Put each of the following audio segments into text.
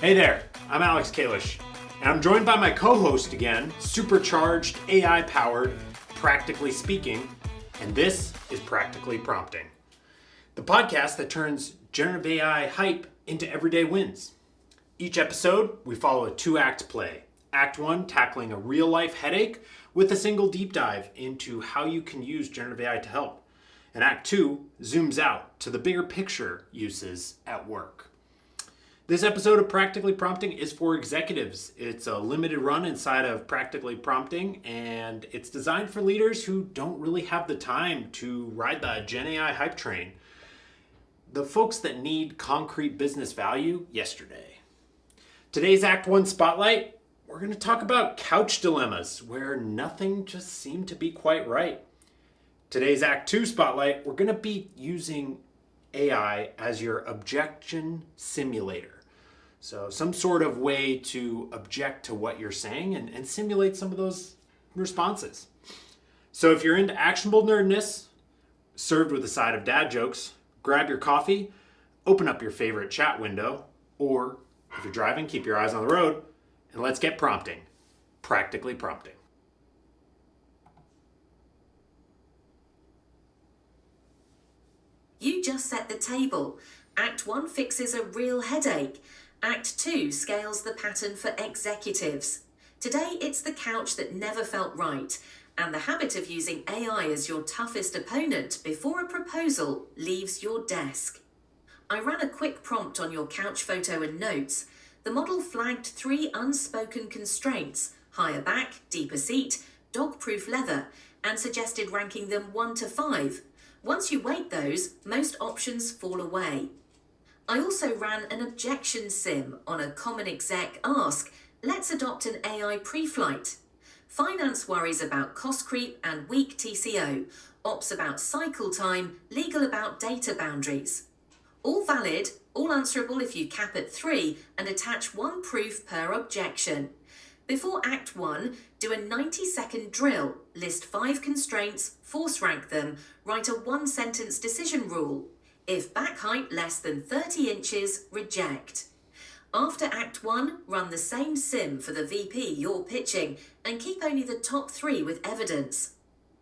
Hey there, I'm Alex Kalish, and I'm joined by my co-host again, supercharged, AI-powered, Practically Speaking, and this is Practically Prompting, the podcast that turns generative AI hype into everyday wins. Each episode, we follow a two-act play. Act 1, tackling a real-life headache with a single deep dive into how you can use generative AI to help. And Act 2 zooms out to the bigger picture uses at work. This episode of Practically Prompting is for executives. It's a limited run inside of Practically Prompting, and it's designed for leaders who don't really have the time to ride the Gen AI hype train. The folks that need concrete business value yesterday. Today's Act 1 Spotlight, we're going to talk about couch dilemmas where nothing just seemed to be quite right. Today's Act 2 Spotlight, we're going to be using AI as your objection simulator. So some sort of way to object to what you're saying and simulate some of those responses. So if you're into actionable nerdness, served with a side of dad jokes, grab your coffee, open up your favorite chat window, or if you're driving, keep your eyes on the road, and let's get prompting. Practically Prompting. You just set the table. Act 1 fixes a real headache. Act 2 scales the pattern for executives. Today, it's the couch that never felt right, and the habit of using AI as your toughest opponent before a proposal leaves your desk. I ran a quick prompt on your couch photo and notes. The model flagged 3 unspoken constraints: higher back, deeper seat, dog-proof leather, and suggested ranking them 1 to 5. Once you weight those, most options fall away. I also ran an objection sim on a common exec ask. Let's adopt an AI pre-flight. Finance worries about cost creep and weak TCO. Ops about cycle time, legal about data boundaries. All valid, all answerable if you cap at 3 and attach 1 proof per objection. Before Act 1, do a 90-second drill, list 5 constraints, force rank them, write a 1-sentence decision rule. If back height less than 30 inches, reject. After Act 1, run the same sim for the VP you're pitching and keep only the top 3 with evidence.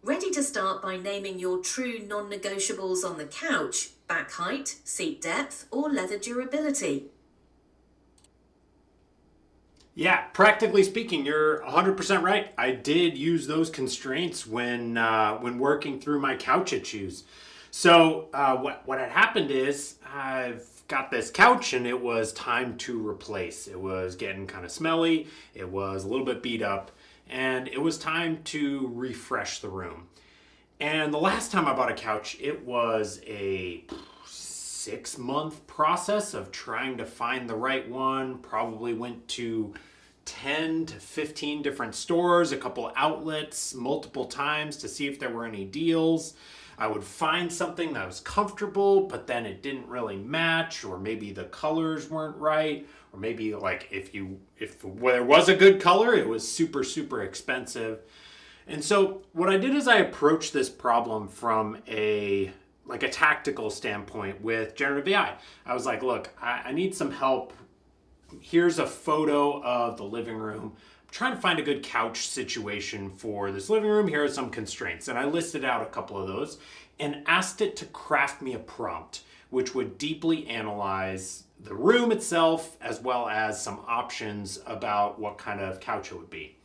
Ready to start by naming your true non-negotiables on the couch: back height, seat depth, or leather durability. Yeah, practically speaking, you're 100% right. I did use those constraints when working through my couch issues. So what had happened is I've got this couch and it was time to replace. It was getting kind of smelly. It was a little bit beat up, and it was time to refresh the room. And the last time I bought a couch, it was a 6-month process of trying to find the right one. Probably went to 10 to 15 different stores, a couple outlets, multiple times to see if there were any deals. I would find something that was comfortable, but then it didn't really match, or maybe the colors weren't right, or maybe like if there was a good color, it was super, super expensive. And so what I did is I approached this problem from a tactical standpoint with generative AI. I was like, look, I need some help. Here's a photo of the living room. I'm trying to find a good couch situation for this living room. Here are some constraints. And I listed out a couple of those and asked it to craft me a prompt, which would deeply analyze the room itself, as well as some options about what kind of couch it would be.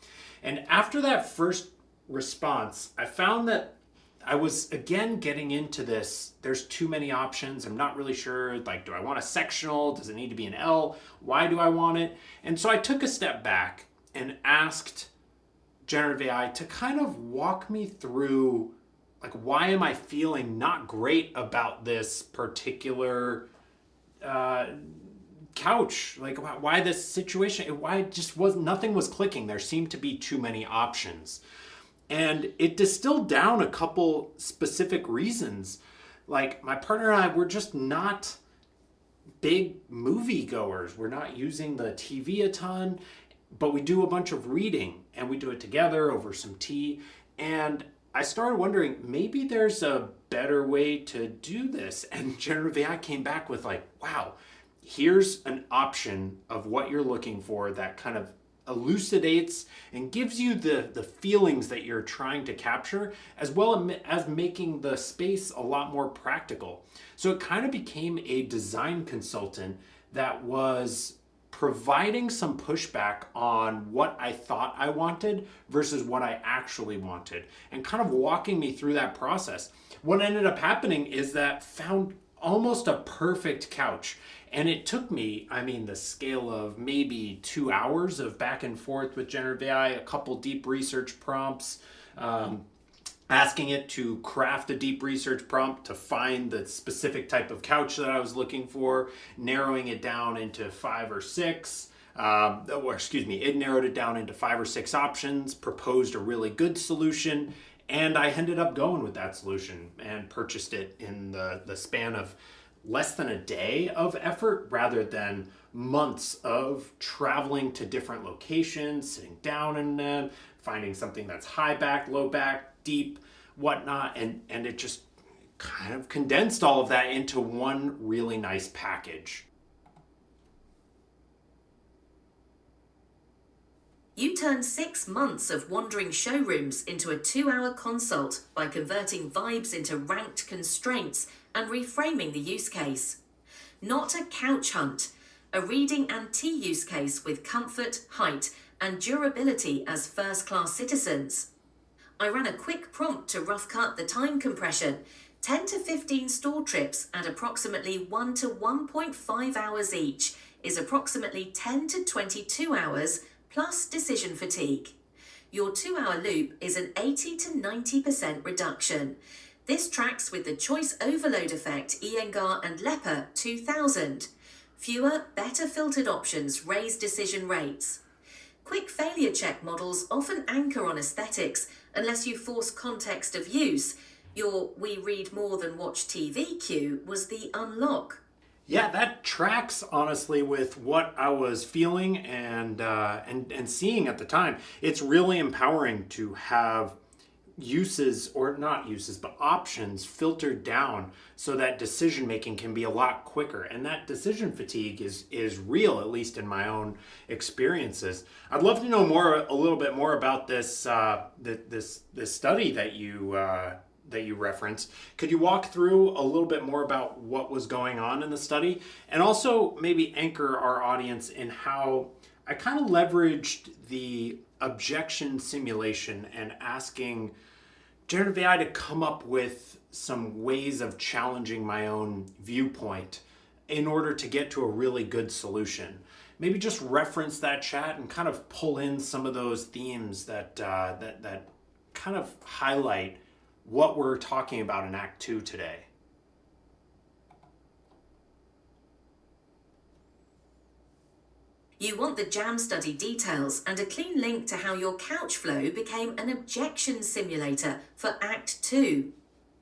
And after that first response, I found that I was again getting into this. There's too many options. I'm not really sure. Like, do I want a sectional? Does it need to be an L? Why do I want it? And so I took a step back and asked generative AI to kind of walk me through, like, why am I feeling not great about this particular couch? Like, why this situation? Why it just was nothing was clicking. There seemed to be too many options. And it distilled down a couple specific reasons. Like, my partner and I, we're just not big movie goers. We're not using the TV a ton, but we do a bunch of reading, and we do it together over some tea. And I started wondering, maybe there's a better way to do this. And generative AI came back with like, wow, here's an option of what you're looking for that kind of elucidates and gives you the feelings that you're trying to capture, as well as making the space a lot more practical. So it kind of became a design consultant that was providing some pushback on what I thought I wanted versus what I actually wanted, and kind of walking me through that process. What ended up happening is that found almost a perfect couch. And it took me, the scale of maybe 2 hours of back and forth with generative AI, a couple deep research prompts, asking it to craft a deep research prompt to find the specific type of couch that I was looking for, narrowing it down into 5 or 6. It narrowed it down into 5 or 6 options, proposed a really good solution, and I ended up going with that solution and purchased it in the span of less than a day of effort rather than months of traveling to different locations, sitting down in them, finding something that's high back, low back, deep, whatnot, and it just kind of condensed all of that into one really nice package. You turn 6 months of wandering showrooms into a 2-hour consult by converting vibes into ranked constraints and reframing the use case. Not a couch hunt, a reading and tea use case with comfort, height, and durability as first-class citizens. I ran a quick prompt to rough cut the time compression. 10 to 15 store trips at approximately 1 to 1.5 hours each is approximately 10 to 22 hours plus decision fatigue. Your 2-hour loop is an 80 to 90% reduction. This tracks with the choice overload effect Iyengar and Lepper 2000. Fewer, better filtered options raise decision rates. Quick failure check models often anchor on aesthetics unless you force context of use. Your "we read more than watch TV" cue was the unlock. Yeah, that tracks honestly with what I was feeling and seeing at the time. It's really empowering to have uses, or not uses, but options filtered down so that decision making can be a lot quicker. And that decision fatigue is real, at least in my own experiences. I'd love to know a little bit more about this this study that you referenced. Could you walk through a little bit more about what was going on in the study, and also maybe anchor our audience in how I kind of leveraged the objection simulation and asking generative AI to come up with some ways of challenging my own viewpoint in order to get to a really good solution? Maybe just reference that chat and kind of pull in some of those themes that kind of highlight what we're talking about in Act 2 today. You want the jam study details and a clean link to how your couch flow became an objection simulator for Act 2.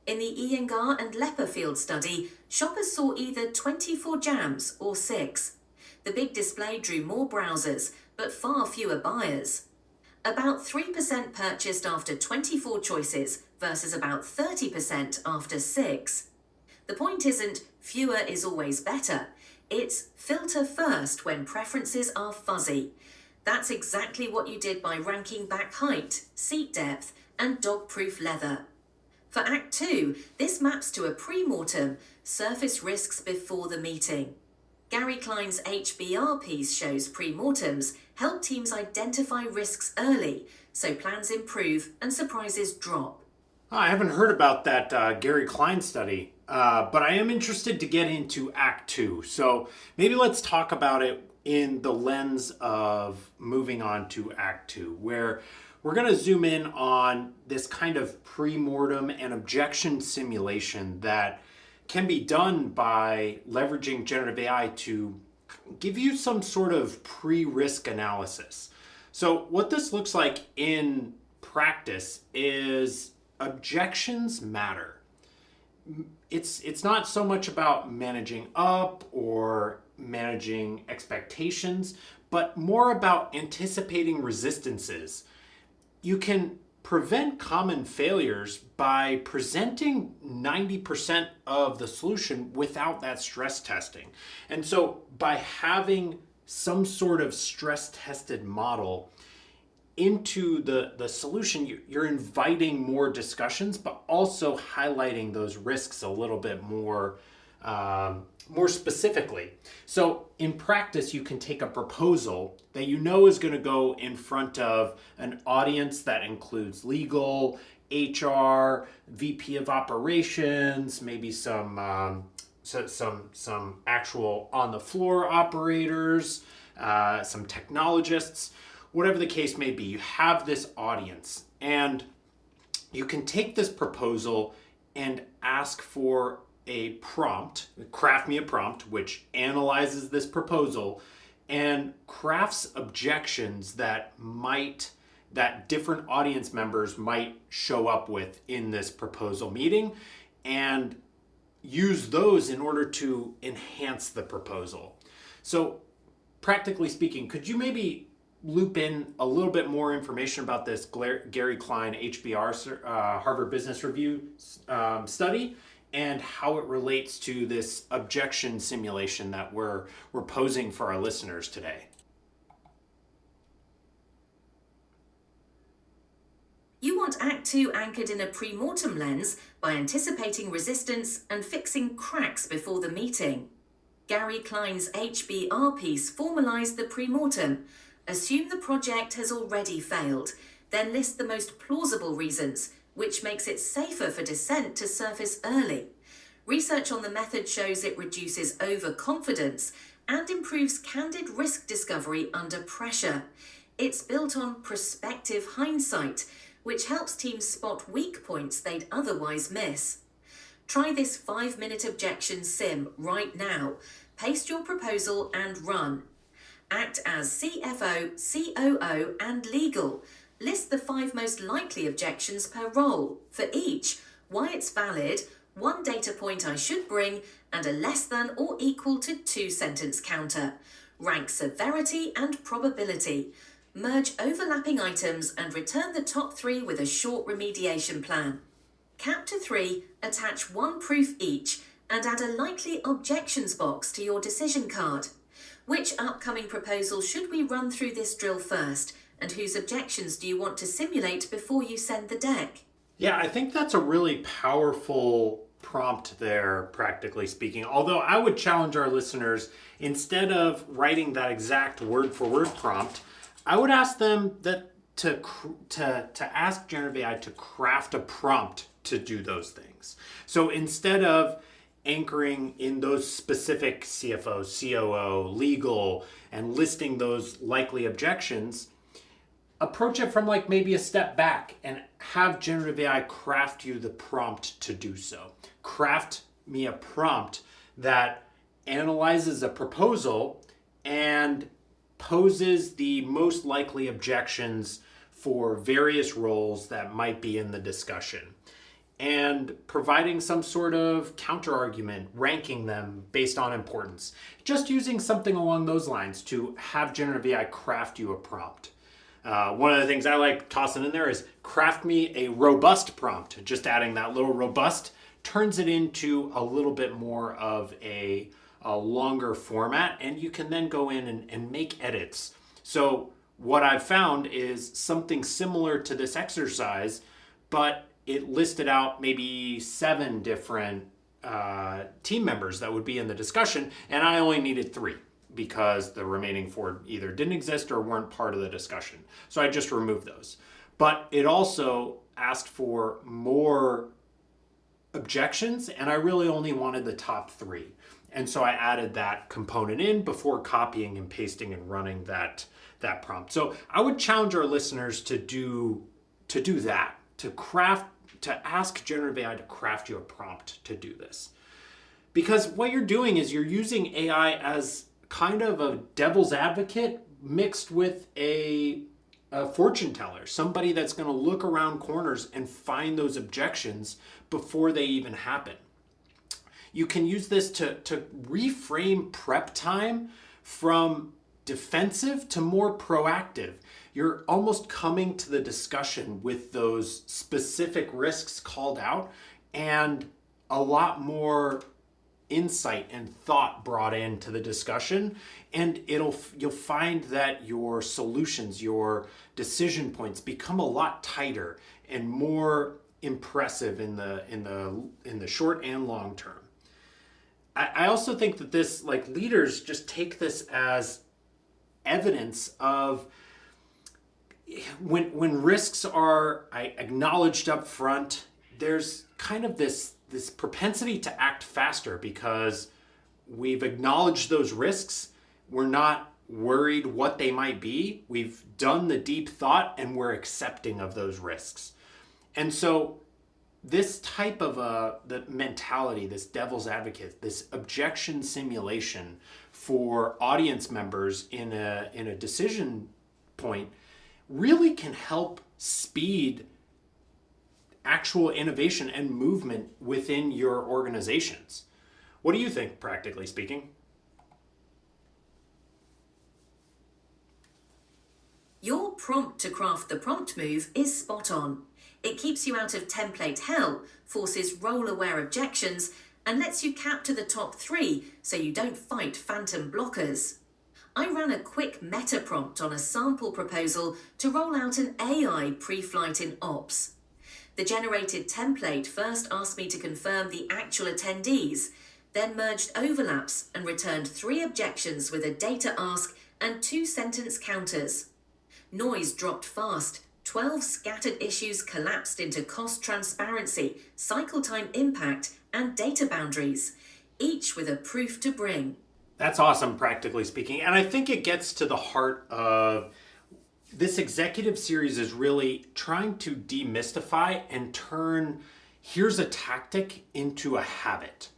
In the Iyengar and Lepper field study, shoppers saw either 24 jams or 6. The big display drew more browsers, but far fewer buyers. About 3% purchased after 24 choices versus about 30% after 6. The point isn't fewer is always better. It's filter first when preferences are fuzzy. That's exactly what you did by ranking back height, seat depth, and dog-proof leather. For Act 2, this maps to a premortem, surface risks before the meeting. Gary Klein's HBR piece shows premortems help teams identify risks early, so plans improve and surprises drop. I haven't heard about that Gary Klein study, but I am interested to get into Act 2. So maybe let's talk about it in the lens of moving on to Act 2, where we're going to zoom in on this kind of premortem and objection simulation that can be done by leveraging generative AI to give you some sort of pre-risk analysis. So what this looks like in practice is objections matter. It's not so much about managing up or managing expectations, but more about anticipating resistances. You can prevent common failures by presenting 90% of the solution without that stress testing. And so by having some sort of stress tested model into the solution, you're inviting more discussions, but also highlighting those risks a little bit more specifically. So in practice, you can take a proposal that you know is going to go in front of an audience that includes legal, HR, VP of operations, maybe some actual on the floor operators, some technologists, whatever the case may be. You have this audience, and you can take this proposal and ask for a prompt, craft me a prompt, which analyzes this proposal and crafts objections that different audience members might show up with in this proposal meeting, and use those in order to enhance the proposal. So practically speaking, could you maybe loop in a little bit more information about this Gary Klein HBR Harvard Business Review study, and how it relates to this objection simulation that we're posing for our listeners today? You want Act 2 anchored in a premortem lens by anticipating resistance and fixing cracks before the meeting. Gary Klein's HBR piece formalized the premortem. Assume the project has already failed, then list the most plausible reasons, which makes it safer for dissent to surface early. Research on the method shows it reduces overconfidence and improves candid risk discovery under pressure. It's built on prospective hindsight, which helps teams spot weak points they'd otherwise miss. Try this 5-minute objection sim right now. Paste your proposal and run. Act as CFO, COO, and legal. List the 5 most likely objections per role. For each, why it's valid, 1 data point I should bring, and a less than or equal to 2 sentence counter. Rank severity and probability. Merge overlapping items and return the top 3 with a short remediation plan. Cap to 3, attach 1 proof each, and add a likely objections box to your decision card. Which upcoming proposal should we run through this drill first, and whose objections do you want to simulate before you send the deck? Yeah, I think that's a really powerful prompt there, practically speaking. Although I would challenge our listeners, instead of writing that exact word-for-word prompt, I would ask them to ask generative AI to craft a prompt to do those things. So instead of anchoring in those specific CFO, COO, legal, and listing those likely objections, approach it from like maybe a step back and have generative AI craft you the prompt to do so. Craft me a prompt that analyzes a proposal and poses the most likely objections for various roles that might be in the discussion, and providing some sort of counter argument, ranking them based on importance. Just using something along those lines to have generative AI craft you a prompt. One of the things I like tossing in there is craft me a robust prompt. Just adding that little robust turns it into a little bit more of a longer format, and you can then go in and make edits. So what I've found is something similar to this exercise, but it listed out maybe 7 different team members that would be in the discussion, and I only needed 3 because the remaining 4 either didn't exist or weren't part of the discussion. So I just removed those. But it also asked for more objections, and I really only wanted the top 3. And so I added that component in before copying and pasting and running that prompt. So I would challenge our listeners to do that, to ask generative AI to craft you a prompt to do this. Because what you're doing is you're using AI as kind of a devil's advocate mixed with a fortune teller, somebody that's going to look around corners and find those objections before they even happen. You can use this to reframe prep time from defensive to more proactive. you're almost coming to the discussion with those specific risks called out and a lot more insight and thought brought into the discussion, and you'll find that your solutions, your decision points become a lot tighter and more impressive in the short and long term. I also think that this, like, leaders just take this as evidence of when risks are acknowledged up front, there's kind of this propensity to act faster because we've acknowledged those risks. We're not worried what they might be. We've done the deep thought and we're accepting of those risks. And so this type of the mentality, this devil's advocate, this objection simulation for audience members in a decision point really can help speed actual innovation and movement within your organizations. What do you think, practically speaking? Your prompt to craft the prompt move is spot on. It keeps you out of template hell, forces role-aware objections, and lets you cap to the top 3 so you don't fight phantom blockers. I ran a quick meta prompt on a sample proposal to roll out an AI pre-flight in ops. The generated template first asked me to confirm the actual attendees, then merged overlaps and returned 3 objections with a data ask and 2 sentence counters. Noise dropped fast. 12 scattered issues collapsed into cost transparency, cycle time impact, and data boundaries, each with a proof to bring. That's awesome, practically speaking. And I think it gets to the heart of this executive series is really trying to demystify and turn here's a tactic into a habit.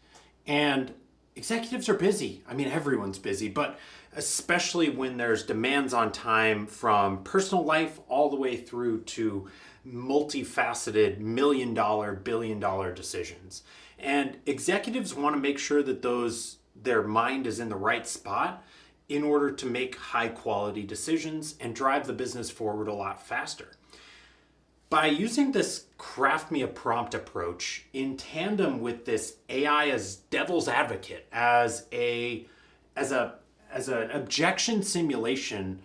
And executives are busy. I mean, everyone's busy, but especially when there's demands on time from personal life all the way through to multifaceted million-dollar, billion-dollar decisions. And executives want to make sure that their mind is in the right spot in order to make high-quality decisions and drive the business forward a lot faster. By using this craft me a prompt approach in tandem with this AI as devil's advocate, as an objection simulation,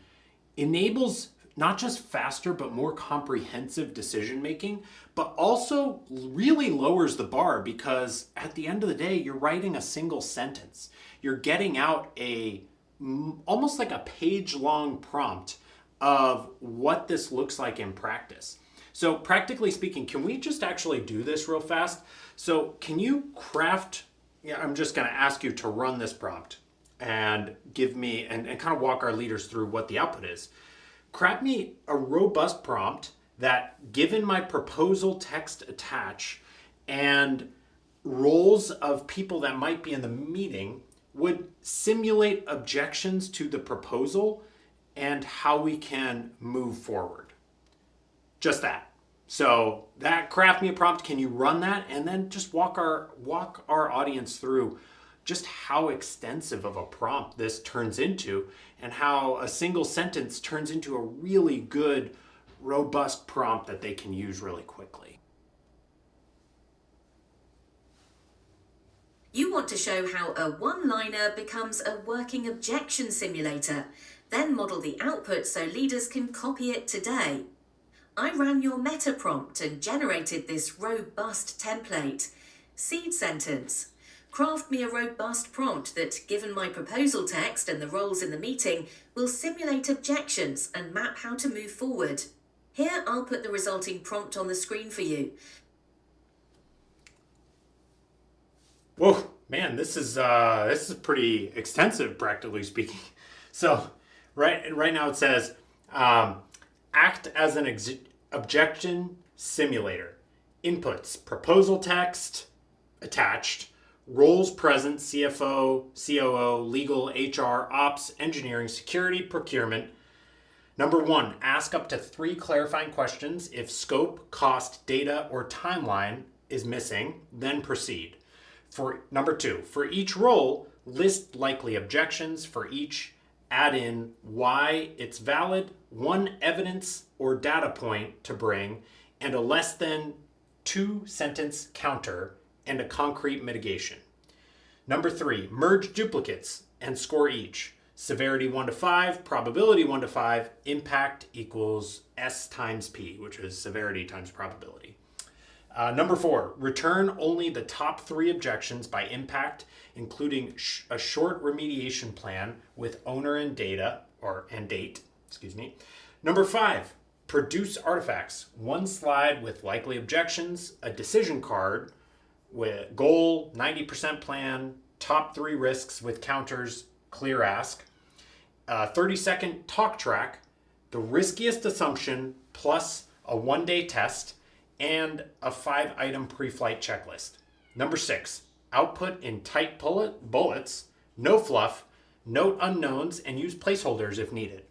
enables not just faster but more comprehensive decision making, but also really lowers the bar because at the end of the day, you're writing a single sentence. You're getting out almost like a page-long prompt of what this looks like in practice. So practically speaking, can we just actually do this real fast? So can you I'm just going to ask you to run this prompt and give me, and kind of walk our leaders through what the output is. Craft me a robust prompt that, given my proposal text attach and roles of people that might be in the meeting, would simulate objections to the proposal and how we can move forward. Just that. So that craft me a prompt, can you run that? And then just walk our audience through just how extensive of a prompt this turns into and how a single sentence turns into a really good, robust prompt that they can use really quickly. You want to show how a one-liner becomes a working objection simulator, then model the output so leaders can copy it today. I ran your meta prompt and generated this robust template. Seed sentence. Craft me a robust prompt that, given my proposal text and the roles in the meeting, will simulate objections and map how to move forward. Here, I'll put the resulting prompt on the screen for you. Whoa, man, this is pretty extensive, practically speaking. So, right now it says, act as an objection simulator. Inputs: proposal text attached. Roles present: CFO, COO, legal, HR, ops, engineering, security, procurement. Number 1, ask up to 3 clarifying questions. If scope, cost, data, or timeline is missing, then proceed. For number 2, for each role, list likely objections for each add in why it's valid, one evidence or data point to bring, and a less than 2-sentence counter and a concrete mitigation. Number 3, merge duplicates and score each. Severity 1 to 5, probability 1 to 5, impact equals S times P, which is severity times probability. Number 4, return only the top 3 objections by impact, including a short remediation plan with owner and data, and date. Number 5, produce artifacts. 1 slide with likely objections, a decision card with goal, 90% plan, top 3 risks with counters, clear ask. 30-second talk track, the riskiest assumption plus a 1-day test, and a 5-item pre-flight checklist. Number 6, output in tight bullets, no fluff, note unknowns, and use placeholders if needed.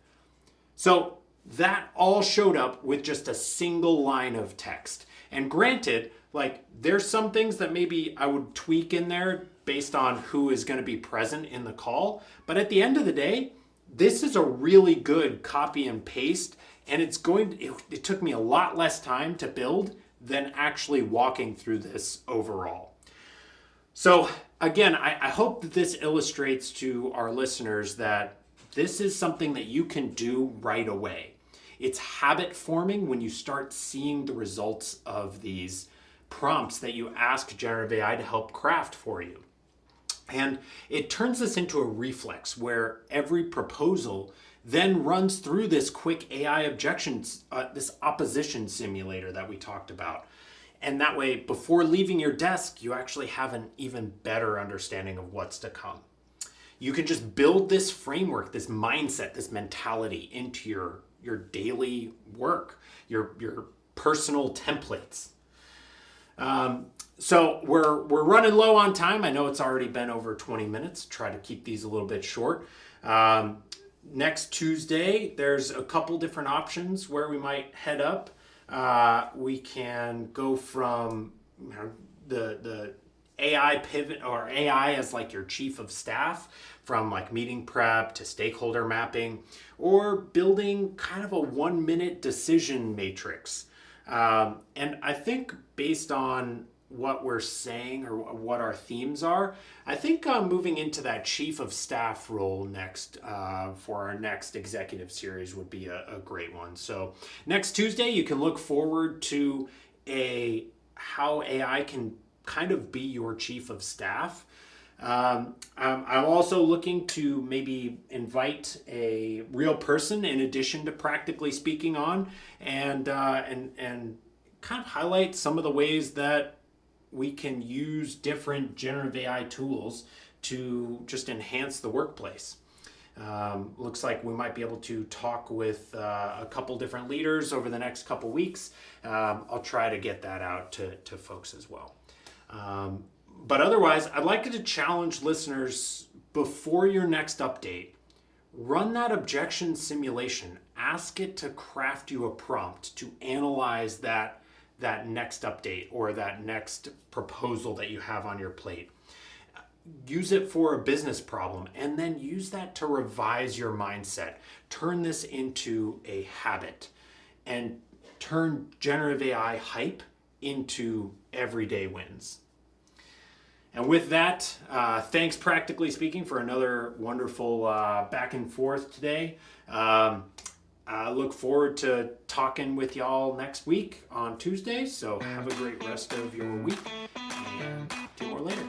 So that all showed up with just a single line of text. And granted, like, there's some things that maybe I would tweak in there based on who is going to be present in the call. But at the end of the day, this is a really good copy and paste, and it took me a lot less time to build than actually walking through this overall. So again, I hope that this illustrates to our listeners that this is something that you can do right away. It's habit forming when you start seeing the results of these prompts that you ask generative AI to help craft for you. And it turns this into a reflex where every proposal then runs through this quick AI objections, this opposition simulator that we talked about. And that way, before leaving your desk, you actually have an even better understanding of what's to come. You can just build this framework, this mindset, this mentality into your daily work, your personal templates. So we're running low on time. I know it's already been over 20 minutes. Try to keep these a little bit short. Next Tuesday, there's a couple different options where we might head up. We can go from the AI pivot, or AI as like your chief of staff, from like meeting prep to stakeholder mapping, or building kind of a 1-minute decision matrix. And I think based on what we're saying or what our themes are, I think moving into that chief of staff role next for our next executive series would be a great one. So next Tuesday, you can look forward to how AI can kind of be your chief of staff. I'm also looking to maybe invite a real person in addition to practically speaking on, and kind of highlight some of the ways that we can use different generative AI tools to just enhance the workplace. Looks like we might be able to talk with a couple different leaders over the next couple weeks. I'll try to get that out to folks as well. But otherwise, I'd like to challenge listeners before your next update. Run that objection simulation. Ask it to craft you a prompt to analyze that next update or that next proposal that you have on your plate. Use it for a business problem, and then use that to revise your mindset. Turn this into a habit and turn generative AI hype into everyday wins. And with that, thanks Practically Speaking for another wonderful back and forth today. I look forward to talking with y'all next week on Tuesday. So have a great rest of your week, and 2 more later.